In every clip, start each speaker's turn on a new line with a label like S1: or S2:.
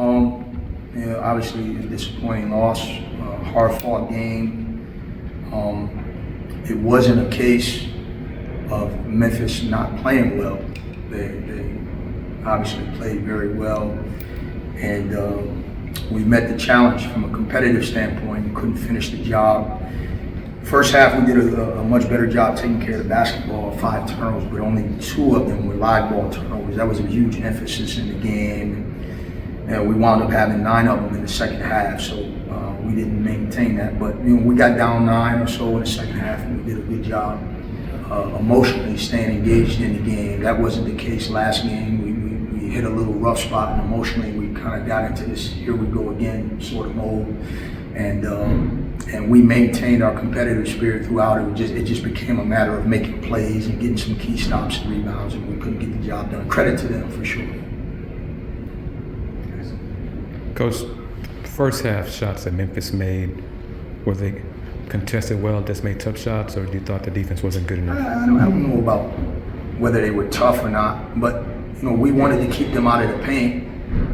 S1: Obviously a disappointing loss, hard-fought game. It wasn't a case of Memphis not playing well. They obviously played very well, and we met the challenge from a competitive standpoint. We couldn't finish the job. First half, we did a much better job taking care of the basketball, 5 turnovers, but only 2 of them were live ball turnovers. That was a huge emphasis in the game. And we wound up having 9 of them in the second half, so we didn't maintain that. But we got down 9 or so in the second half, and we did a good job emotionally staying engaged in the game. That wasn't the case last game. We hit a little rough spot, and emotionally we kind of got into this here we go again sort of mode. And we maintained our competitive spirit throughout. It just became a matter of making plays and getting some key stops and rebounds, and we couldn't get the job done. Credit to them for sure.
S2: Coach, first half shots that Memphis made, were they contested well, just made tough shots, or you thought the defense wasn't good enough?
S1: I don't know about whether they were tough or not, but we wanted to keep them out of the paint,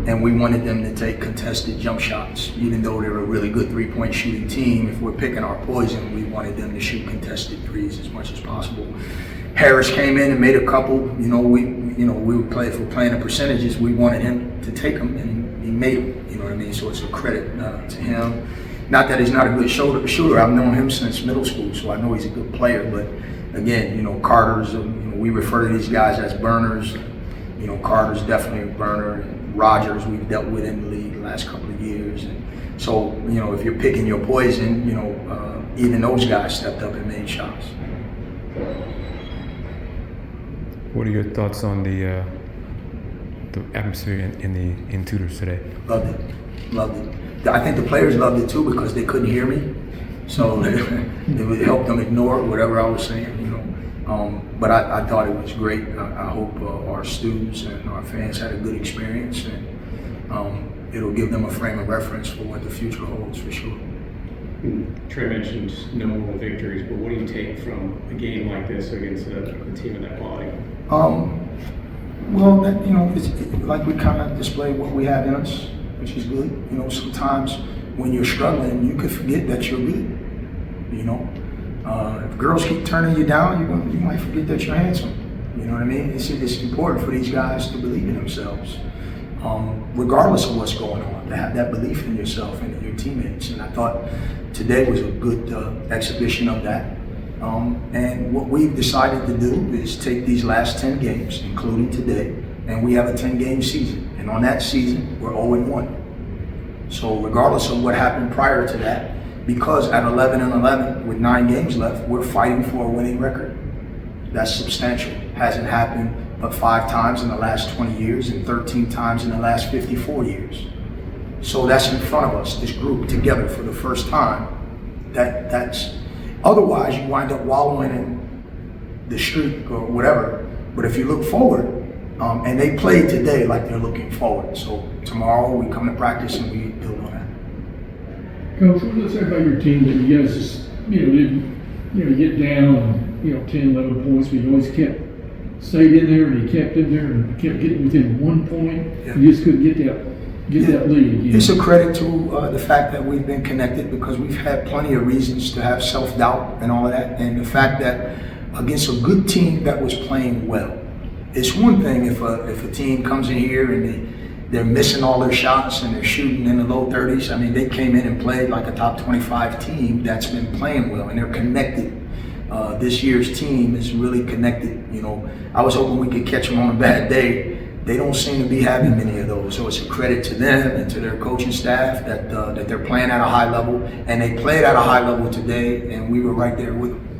S1: and we wanted them to take contested jump shots. Even though they're a really good 3-point shooting team, if we're picking our poison, we wanted them to shoot contested threes as much as possible. Harris came in and made a couple. We were playing the percentages. We wanted him to take them, and he made them. You know what I mean? So it's a credit to him. Not that he's not a good shooter. I've known him since middle school, so I know he's a good player. But again, Carter's. We refer to these guys as burners. Carter's definitely a burner. And Rogers, we've dealt with in the league the last couple of years. And so, if you're picking your poison, even those guys stepped up and made shots.
S2: What are your thoughts on the atmosphere in Tudor's today?
S1: Loved it. I think the players loved it too because they couldn't hear me, so it helped them ignore whatever I was saying. But I thought it was great. I hope our students and our fans had a good experience, and it'll give them a frame of reference for what the future holds for sure.
S3: Trey mentioned no more victories, but what do you take from a game like this against a team of that quality?
S1: Well, it's like we kind of display what we have in us, which is good. Sometimes when you're struggling, you could forget that you're good. If girls keep turning you down, you might forget that you're handsome. You know what I mean? It's important for these guys to believe in themselves, regardless of what's going on, to have that belief in yourself and in your teammates. And I thought today was a good exhibition of that. And what we've decided to do is take these last 10 games, including today, and we have a 10-game season. And on that season, we're 0-1. So regardless of what happened prior to that, because at 11-11 with 9 games left, we're fighting for a winning record. That's substantial. Hasn't happened but 5 times in the last 20 years and 13 times in the last 54 years. So that's in front of us, this group together for the first time. That's otherwise you wind up wallowing in the streak or whatever. But if you look forward, and they played today like they're looking forward. So tomorrow we come to practice and we build on that.
S4: Coach, what does that say about your team that you guys just, didn't, get down and, 10, 11 points, but you always stayed in there and you kept in there and kept getting within 1 point. Yeah. You just couldn't get that lead again.
S1: It's a credit to the fact that we've been connected because we've had plenty of reasons to have self-doubt and all of that. And the fact that against a good team that was playing well, it's one thing if a team comes in here and they're missing all their shots and they're shooting in the low 30s. I mean, they came in and played like a top 25 team that's been playing well and they're connected. This year's team is really connected. I was hoping we could catch them on a bad day. They don't seem to be having many of those. So it's a credit to them and to their coaching staff that they're playing at a high level, and they played at a high level today, and we were right there with them.